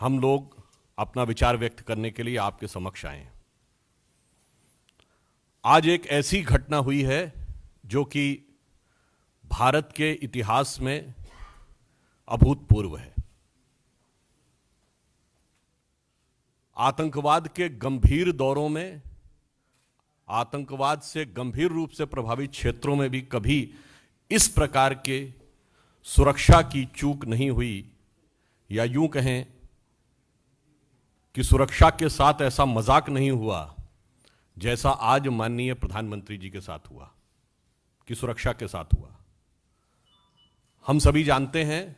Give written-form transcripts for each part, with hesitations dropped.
हम लोग अपना विचार व्यक्त करने के लिए आपके समक्ष आए हैं। आज एक ऐसी घटना हुई है जो कि भारत के इतिहास में अभूतपूर्व है। आतंकवाद के गंभीर दौरों में, आतंकवाद से गंभीर रूप से प्रभावित क्षेत्रों में भी कभी इस प्रकार के सुरक्षा की चूक नहीं हुई, या यूं कहें कि सुरक्षा के साथ ऐसा मजाक नहीं हुआ जैसा आज माननीय प्रधानमंत्री जी के साथ हुआ, कि सुरक्षा के साथ हुआ। हम सभी जानते हैं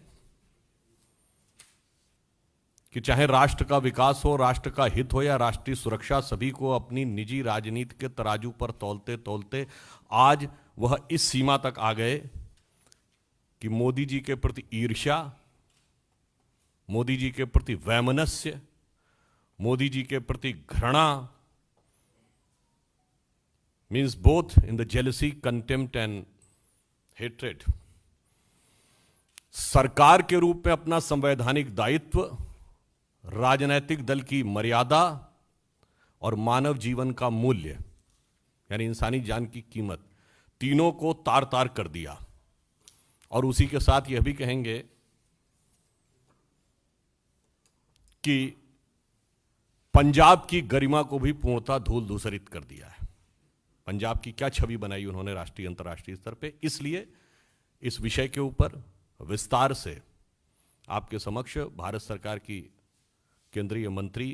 कि चाहे राष्ट्र का विकास हो, राष्ट्र का हित हो या राष्ट्रीय सुरक्षा, सभी को अपनी निजी राजनीति के तराजू पर तौलते तौलते आज वह इस सीमा तक आ गए कि मोदी जी के प्रति ईर्ष्या, मोदी जी के प्रति वैमनस्य, मोदी जी के प्रति घृणा, means both in the jealousy, contempt and hatred, सरकार के रूप में अपना संवैधानिक दायित्व, राजनैतिक दल की मर्यादा और मानव जीवन का मूल्य यानी इंसानी जान की कीमत, तीनों को तार तार कर दिया। और उसी के साथ यह भी कहेंगे कि पंजाब की गरिमा को भी पूर्णतः धूल धूसरित कर दिया है। पंजाब की क्या छवि बनाई उन्होंने राष्ट्रीय अंतर्राष्ट्रीय स्तर पे। इसलिए इस विषय के ऊपर विस्तार से आपके समक्ष भारत सरकार की केंद्रीय मंत्री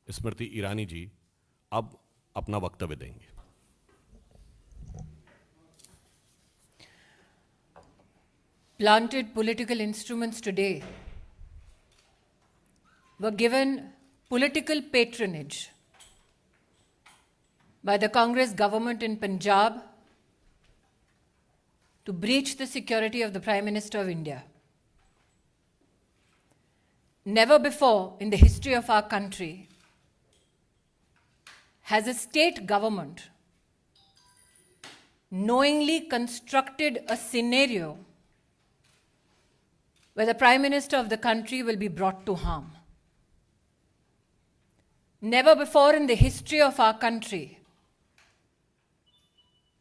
स्मृति ईरानी जी अब अपना वक्तव्य देंगे। Planted political instruments today were given political patronage by the Congress government in Punjab to breach the security of the Prime Minister of India. Never before in the history of our country has a state government knowingly constructed a scenario where the Prime Minister of the country will be brought to harm. Never before in the history of our country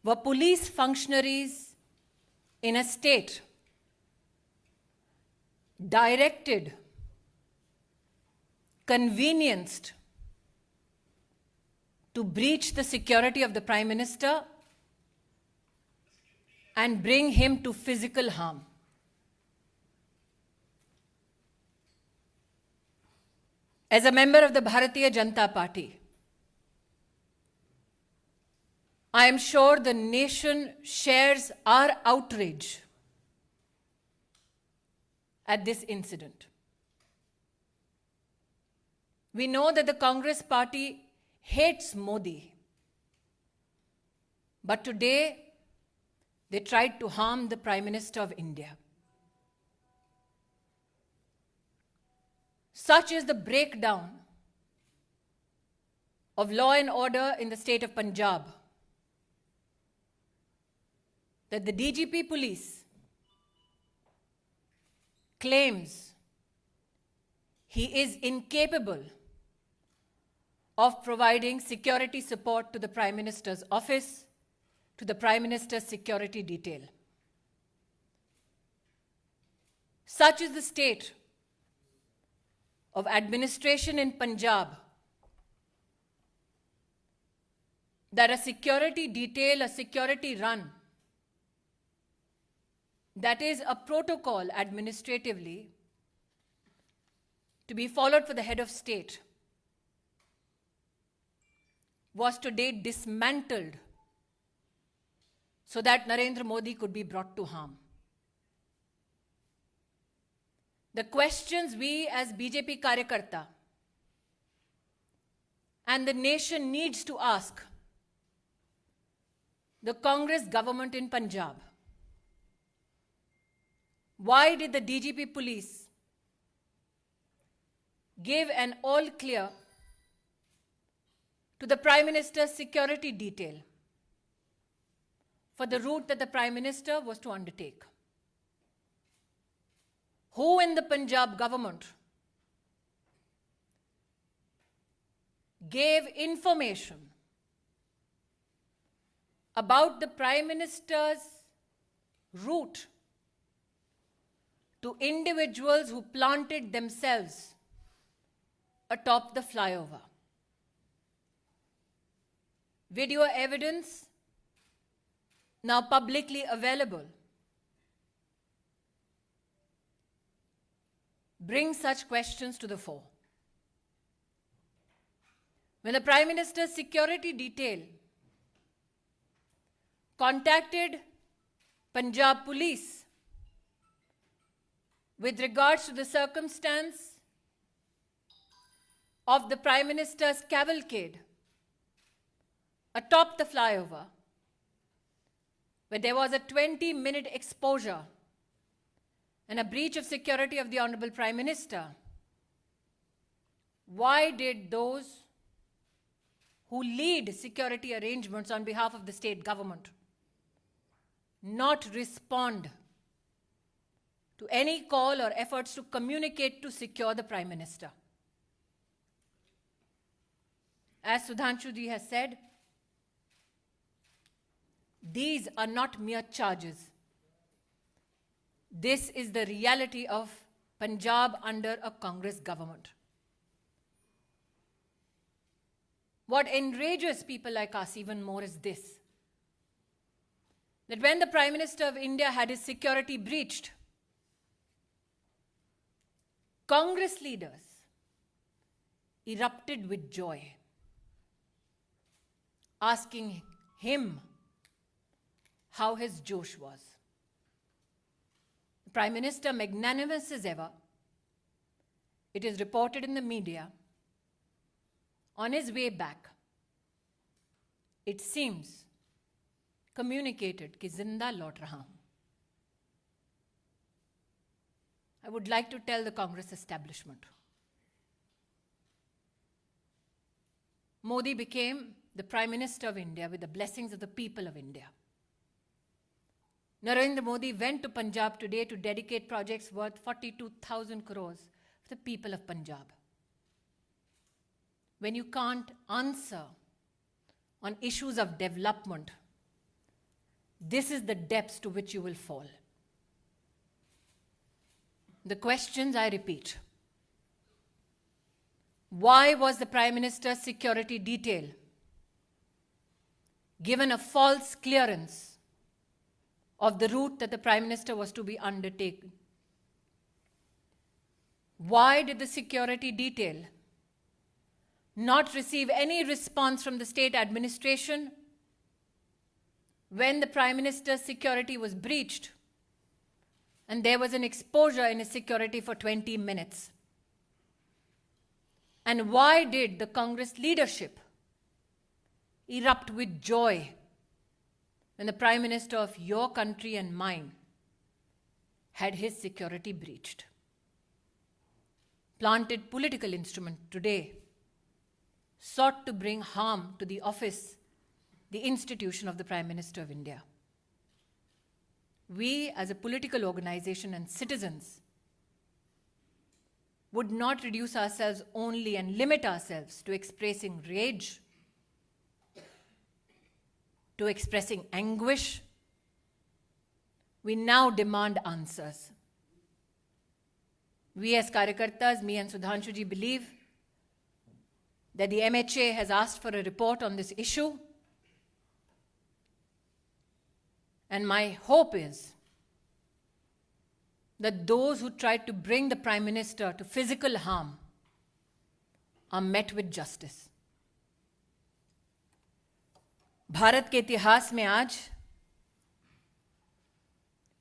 were police functionaries in a state directed, convenienced to breach the security of the Prime Minister and bring him to physical harm. As a member of the Bharatiya Janata Party, I am sure the nation shares our outrage at this incident. We know that the Congress party hates Modi, but today they tried to harm the Prime Minister of India. Such is the breakdown of law and order in the state of Punjab that the DGP police claims he is incapable of providing security support to the Prime Minister's office, to the Prime Minister's security detail. Such is the state of administration in Punjab that a security detail, a security run, that is a protocol administratively to be followed for the head of state, was today dismantled so that Narendra Modi could be brought to harm. The questions we as BJP Karyakarta and the nation needs to ask the Congress government in Punjab: why did the DGP police give an all clear to the Prime Minister's security detail for the route that the Prime Minister was to undertake? Who in the Punjab government gave information about the Prime Minister's route to individuals who planted themselves atop the flyover. Video evidence now publicly available brings such questions to the fore. When the Prime Minister's security detail contacted Punjab Police with regards to the circumstance of the Prime Minister's cavalcade atop the flyover, where there was a 20-minute exposure and a breach of security of the Honorable Prime Minister, why did those who lead security arrangements on behalf of the state government not respond to any call or efforts to communicate to secure the Prime Minister? As Sudhanshu ji has said, these are not mere charges. This is the reality of Punjab under a Congress government. What enrages people like us even more is this: that when the Prime Minister of India had his security breached, Congress leaders erupted with joy, asking him how his Josh was. The Prime Minister, magnanimous as ever, it is reported in the media, on his way back, it seems, communicated कि जिंदा लौट रहा हूं. I would like to tell the Congress establishment, Modi became the Prime Minister of India with the blessings of the people of India. Narendra Modi went to Punjab today to dedicate projects worth 42,000 crores for the people of Punjab. When you can't answer on issues of development, this is the depths to which you will fall. The questions, I repeat. Why was the Prime Minister's security detail given a false clearance of the route that the Prime Minister was to be undertaken? Why did the security detail not receive any response from the state administration when the Prime Minister's security was breached and there was an exposure in his security for 20 minutes? And why did the Congress leadership erupt with joy when the Prime Minister of your country and mine had his security breached? Planted political instrument today sought to bring harm to the office, the institution of the Prime Minister of India. We, as a political organization and citizens, would not reduce ourselves only and limit ourselves to expressing rage, to expressing anguish. We now demand answers. We as Karyakartas, me and Sudhanshu ji, believe that the MHA has asked for a report on this issue. And my hope is that those who tried to bring the Prime Minister to physical harm are met with justice. Bharat के इतिहास में आज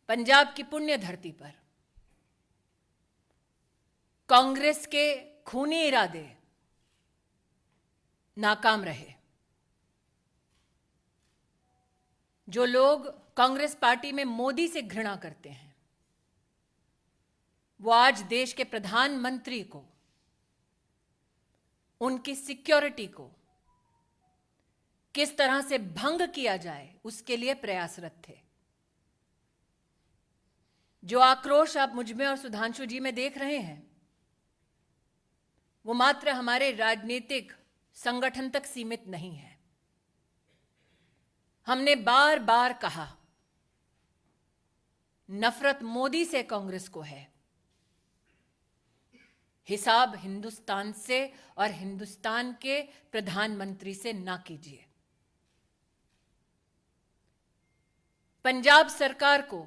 पंजाब की पुण्य धरती पर कांग्रेस के खूनी इरादे नाकाम रहे. जो लोग कांग्रेस पार्टी में मोदी से घृणा करते हैं, वो आज देश के प्रधानमंत्री को, उनकी सिक्योरिटी को किस तरह से भंग किया जाए उसके लिए प्रयासरत थे. जो आक्रोश आप मुझ में और सुधांशु जी में देख रहे हैं, वो मात्र हमारे राजनीतिक संगठन तक सीमित नहीं है। हमने बार बार कहा, नफरत मोदी से कांग्रेस को है, हिसाब हिंदुस्तान से और हिंदुस्तान के प्रधानमंत्री से ना कीजिए। पंजाब सरकार को,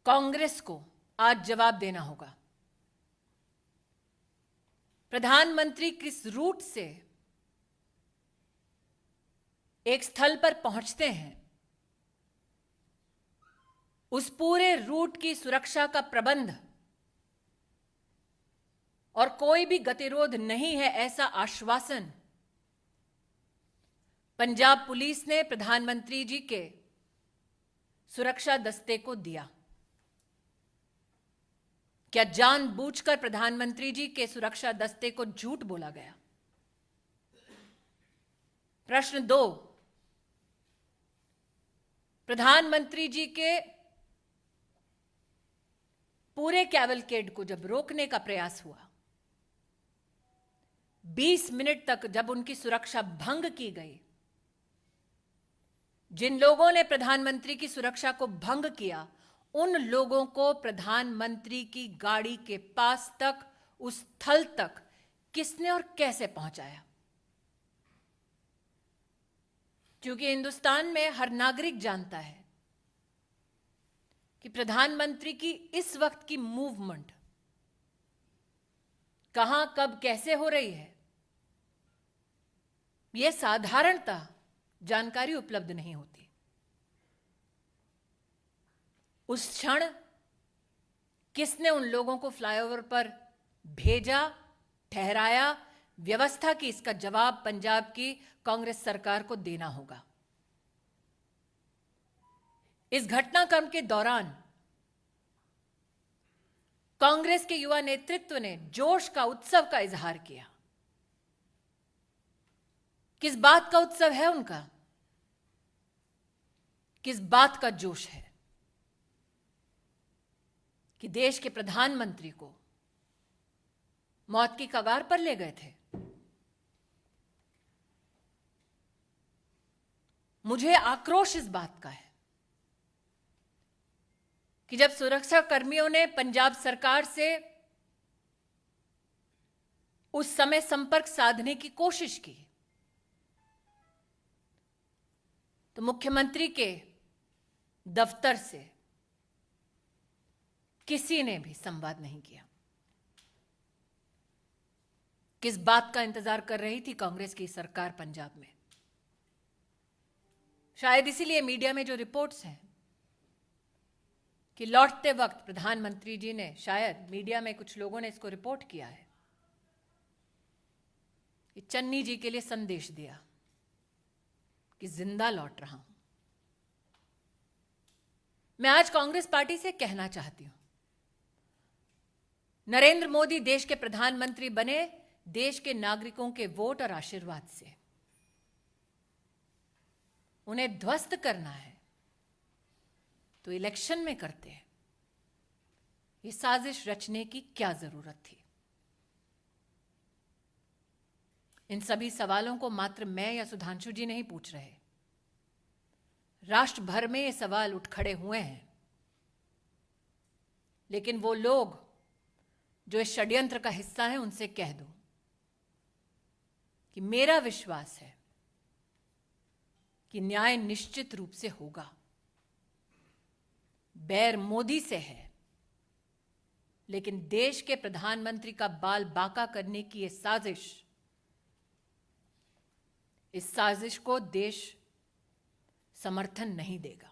कांग्रेस को आज जवाब देना होगा। प्रधानमंत्री किस रूट से एक स्थल पर पहुंचते हैं, उस पूरे रूट की सुरक्षा का प्रबंध और कोई भी गतिरोध नहीं है, ऐसा आश्वासन पंजाब पुलिस ने प्रधानमंत्री जी के सुरक्षा दस्ते को दिया। क्या जानबूझकर प्रधानमंत्री जी के सुरक्षा दस्ते को झूठ बोला गया? प्रश्न 2, प्रधानमंत्री जी के पूरे कैवलकेड को जब रोकने का प्रयास हुआ, 20 मिनट तक जब उनकी सुरक्षा भंग की गई, जिन लोगों ने प्रधानमंत्री की सुरक्षा को भंग किया, उन लोगों को प्रधानमंत्री की गाड़ी के पास तक, उस स्थल तक किसने और कैसे पहुंचाया? क्योंकि हिंदुस्तान में हर नागरिक जानता है कि प्रधानमंत्री की इस वक्त की मूवमेंट कहां, कब, कैसे हो रही है, यह साधारणतः जानकारी उपलब्ध नहीं होती। उस क्षण किसने उन लोगों को फ्लाईओवर पर भेजा, ठहराया, व्यवस्था की, इसका जवाब पंजाब की कांग्रेस सरकार को देना होगा। इस घटनाक्रम के दौरान कांग्रेस के युवा नेतृत्व ने जोश का, उत्सव का इजहार किया। किस बात का उत्सव है उनका? किस बात का जोश है कि देश के प्रधानमंत्री को मौत की कगार पर ले गए थे? मुझे आक्रोश इस बात का है कि जब सुरक्षा कर्मियों ने पंजाब सरकार से उस समय संपर्क साधने की कोशिश की, तो मुख्यमंत्री के दफ्तर से किसी ने भी संवाद नहीं किया। किस बात का इंतजार कर रही थी कांग्रेस की सरकार पंजाब में? शायद इसीलिए मीडिया में जो रिपोर्ट्स हैं कि लौटते वक्त प्रधानमंत्री जी ने, शायद मीडिया में कुछ लोगों ने इसको रिपोर्ट किया है कि चन्नी जी के लिए संदेश दिया कि जिंदा लौट रहा हूं। मैं आज कांग्रेस पार्टी से कहना चाहती हूं, नरेंद्र मोदी देश के प्रधानमंत्री बने देश के नागरिकों के वोट और आशीर्वाद से। उन्हें ध्वस्त करना है तो इलेक्शन में करते हैं। ये साजिश रचने की क्या जरूरत थी? इन सभी सवालों को मात्र मैं या सुधांशु जी नहीं पूछ रहे, राष्ट्र भर में ये सवाल उठ खड़े हुए हैं। लेकिन वो लोग जो इस षड्यंत्र का हिस्सा हैं, उनसे कह दो कि मेरा विश्वास है कि न्याय निश्चित रूप से होगा। बैर मोदी से है, लेकिन देश के प्रधानमंत्री का बाल बांका करने की यह साजिश, इस साजिश को देश समर्थन नहीं देगा।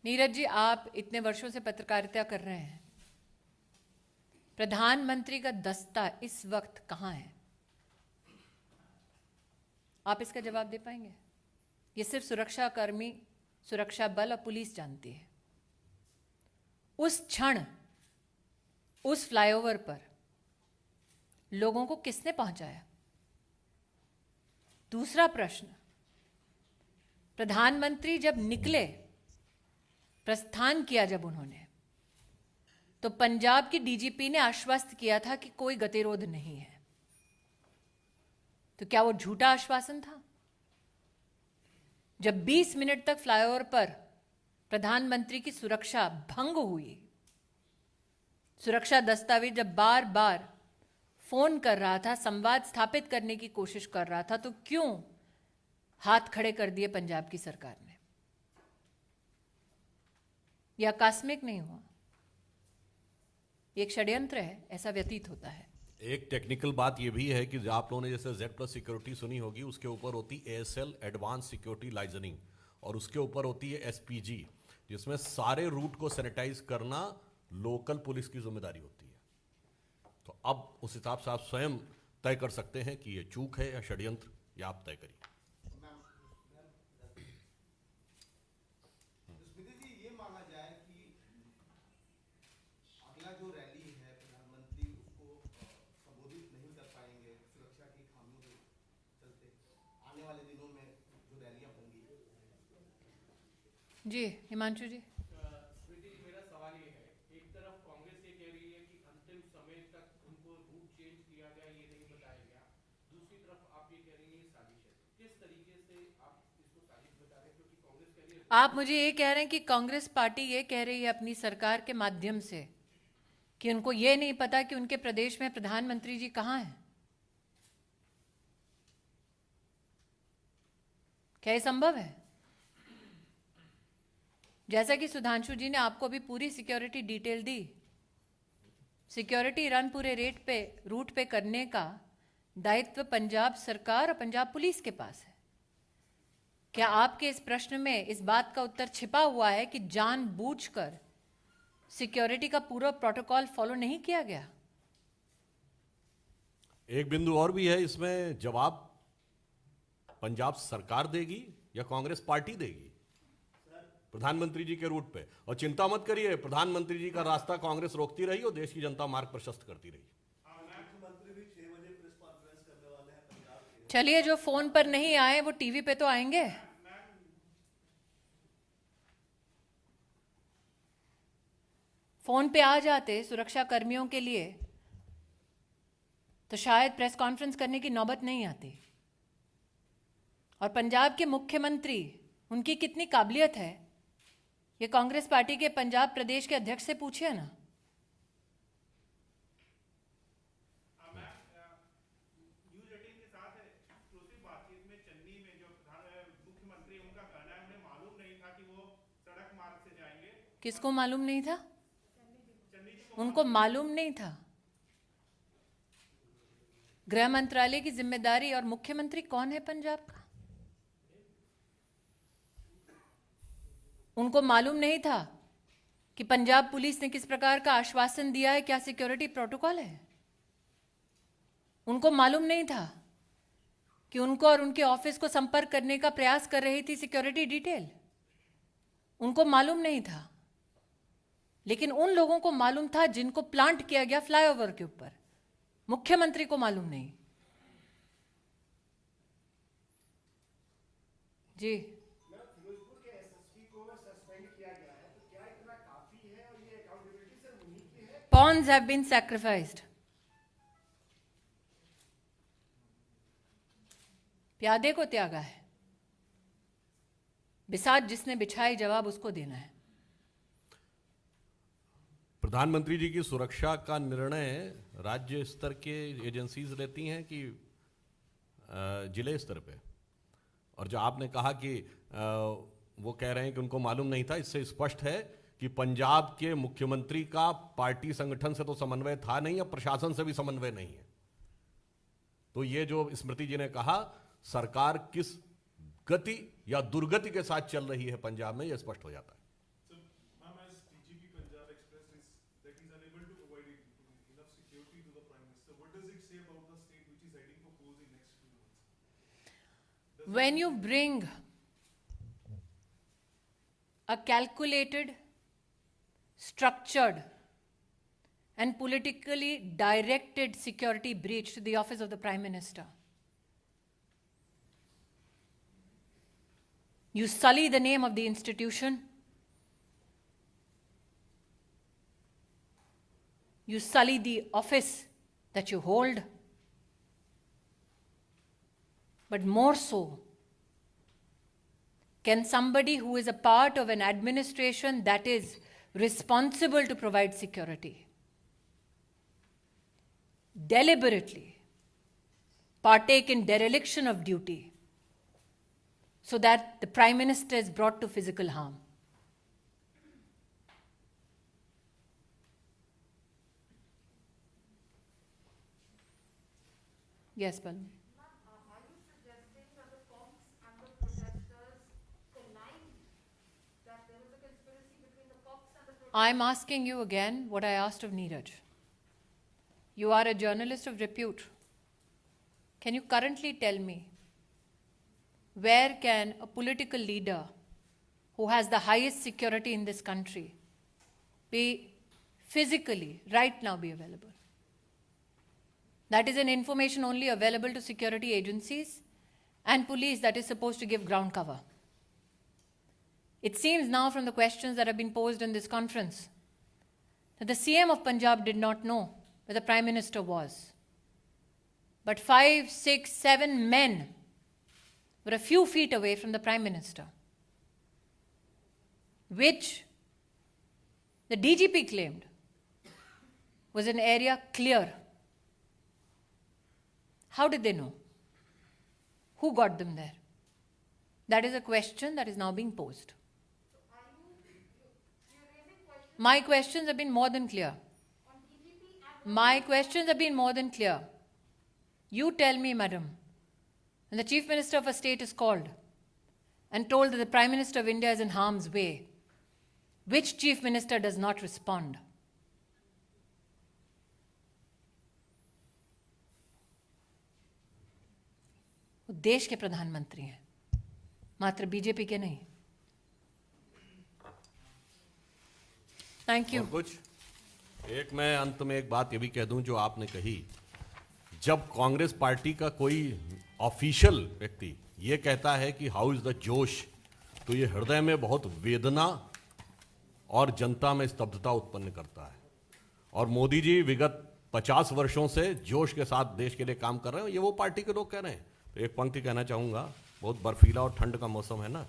नीरज जी, आप इतने वर्षों से पत्रकारिता कर रहे हैं, प्रधानमंत्री का दस्ता इस वक्त कहां है? आप इसका जवाब दे पाएंगे? ये सिर्फ सुरक्षा कर्मी, सुरक्षा बल और पुलिस जानती है। उस क्षण उस फ्लाईओवर पर लोगों को किसने पहुंचाया? दूसरा प्रश्न, प्रधानमंत्री जब निकले, प्रस्थान किया जब उन्होंने, तो पंजाब की डीजीपी ने आश्वस्त किया था कि कोई गतिरोध नहीं है। तो क्या वो झूठा आश्वासन था? जब 20 मिनट तक फ्लाईओवर पर प्रधानमंत्री की सुरक्षा भंग हुई, सुरक्षा दस्तावेज जब बार बार फोन कर रहा था, संवाद स्थापित करने की कोशिश कर रहा था, तो क्यों हाथ खड़े कर दिए पंजाब की सरकार ने? यह आकस्मिक नहीं हुआ, एक षड्यंत्र है, ऐसा व्यतीत होता है। एक टेक्निकल बात यह भी है कि आप लोगों ने जैसे Z+ सिक्योरिटी सुनी होगी, उसके ऊपर होती ASL एडवांस सिक्योरिटी लाइजनिंग, और उसके ऊपर होती है SPG, जिसमें सारे रूट को सैनिटाइज करना लोकल पुलिस की जिम्मेदारी होती है। तो अब उस हिसाब से आप स्वयं तय कर सकते हैं कि ये चूक है या षड्यंत्र, या आप तय करिए। स्मृति जी, ये माना जाए कि अगला जो रैली है प्रधानमंत्री उसको संबोधित नहीं कर पाएंगे सुरक्षा की खामियों के चलते, आने वाले दिनों में जो रैलियां होंगी। जी हिमांशु जी। स्मृति जी, मेरा सवाल ये है, एक तरफ कांग्रेस ये कह रही है कि अंतिम समय तक उनको रूट चेंज किया गया, ये नहीं बताया गया, दूसरी तरफ आप ये कह रही हैं ये साजिश है। किस तरीके से आप इसको साजिश बता रहे हैं? क्योंकि कांग्रेस कह रही है, आप मुझे ये कह रहे हैं कि कांग्रेस पार्टी ये कह रही है अपनी सरकार के माध्यम से कि उनको ये नहीं पता कि उनके प्रदेश में प्रधानमंत्री जी कहां हैं? क्या ये संभव है? जैसा कि सुधांशु जी ने आपको भी पूरी सिक्योरिटी डिटेल दी, सिक्योरिटी रन पूरे रूट पे करने का दायित्व पंजाब सरकार और पंजाब पुलिस के पास है। क्या आपके इस प्रश्न में इस बात का उत्तर छिपा हुआ है कि जानबूझकर सिक्योरिटी का पूरा प्रोटोकॉल फॉलो नहीं किया गया? एक बिंदु और भी है इसमें, जवाब पंजाब सरकार देगी या कांग्रेस पार्टी देगी प्रधानमंत्री जी के रूट पे। और चिंता मत करिए, प्रधानमंत्री जी का रास्ता कांग्रेस रोकती रही और देश की जनता मार्ग प्रशस्त करती रही। मुख्यमंत्री भी 6 बजे प्रेस कॉन्फ्रेंस करने वाले हैं पंजाब के। चलिए, जो फोन पर नहीं आए वो टीवी पे तो आएंगे। फोन पे आ जाते सुरक्षा कर्मियों के लिए तो शायद प्रेस कॉन्फ्रेंस करने की नौबत नहीं आती। और पंजाब के मुख्यमंत्री, उनकी कितनी काबिलियत है, ये कांग्रेस पार्टी के पंजाब प्रदेश के अध्यक्ष से पूछिए ना। न्यूज़ 18 के साथ एक्सक्लूसिव बातचीत में चन्नी में जो मुख्यमंत्री, उनका कहना है उन्हें मालूम नहीं था कि वो सड़क मार्ग से जाएंगे। किसको मालूम नहीं था? उनको मालूम नहीं था। गृह मंत्रालय की जिम्मेदारी और मुख्यमंत्री कौन है पंजाब का? उनको मालूम नहीं था कि पंजाब पुलिस ने किस प्रकार का आश्वासन दिया है, क्या सिक्योरिटी प्रोटोकॉल है? उनको मालूम नहीं था कि उनको और उनके ऑफिस को संपर्क करने का प्रयास कर रही थी सिक्योरिटी डिटेल? उनको मालूम नहीं था। लेकिन उन लोगों को मालूम था जिनको प्लांट किया गया फ्लाईओवर के ऊपर, मुख्यमंत्री को मालूम नहीं। जी, फिरोजपुर के एसएसपी को सस्पेंड किया गया है, तो क्या इतना काफी है और ये अकाउंटेबिलिटी से उन्हीं की है? pawns have been sacrificed. प्यादे को त्यागा है, बिसात जिसने बिछाई जवाब उसको देना है। प्रधानमंत्री जी की सुरक्षा का निर्णय राज्य स्तर के एजेंसीज लेती हैं कि जिले स्तर पे? और जो आपने कहा कि वो कह रहे हैं कि उनको मालूम नहीं था, इससे स्पष्ट है कि पंजाब के मुख्यमंत्री का पार्टी संगठन से तो समन्वय था नहीं, और प्रशासन से भी समन्वय नहीं है। तो ये जो स्मृति जी ने कहा, सरकार किस गति या दुर्गति के साथ चल रही है पंजाब में, यह स्पष्ट हो जाता है। When you bring a calculated, structured and politically directed security breach to the office of the Prime Minister. You sully the name of the institution. You sully the office that you hold. But more so, can somebody who is a part of an administration that is responsible to provide security deliberately partake in dereliction of duty so that the Prime Minister is brought to physical harm? Yes, Balu. Are you suggesting that the Fox and the protesters connived, that there was a conspiracy between the Fox and the protesters? I'm asking you again what I asked of Neeraj. You are a journalist of repute. Can you currently tell me where can a political leader who has the highest security in this country be physically, right now, be available? That is an information only available to security agencies and police that is supposed to give ground cover. It seems now from the questions that have been posed in this conference that the CM of Punjab did not know where the Prime Minister was. But 5, 6, 7 men were a few feet away from the Prime Minister, which the DGP claimed was an area clear. How did they know? Who got them there? That is a question that is now being posed. My questions have been more than clear. My questions have been more than clear. You tell me, madam, when the Chief Minister of a state is called and told that the Prime Minister of India is in harm's way, which Chief Minister does not respond? वो देश के प्रधानमंत्री हैं, मात्र BJP के नहीं. Thank you. और कुछ एक मैं अंत में एक बात ये भी कह दूं जो आपने कही, जब कांग्रेस पार्टी का कोई ऑफिशियल व्यक्ति ये कहता है कि हाउ इज द जोश, तो ये हृदय में बहुत वेदना और जनता में स्तब्धता उत्पन्न करता है. और मोदी जी विगत 50 वर्षों से जोश के साथ देश के लिए काम कर रहे हैं, ये वो पार्टी के लोग कह रहे हैं. तो एक पंक्ति कहना चाहूंगा, बहुत बर्फीला और ठंड का मौसम है ना,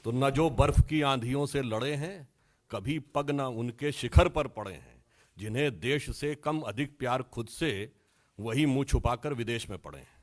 तो न जो बर्फ की आंधियों से लड़े हैं, कभी पग न उनके शिखर पर पड़े हैं, जिन्हें देश से कम अधिक प्यार खुद से, वही मुंह छुपाकर विदेश में पड़े हैं.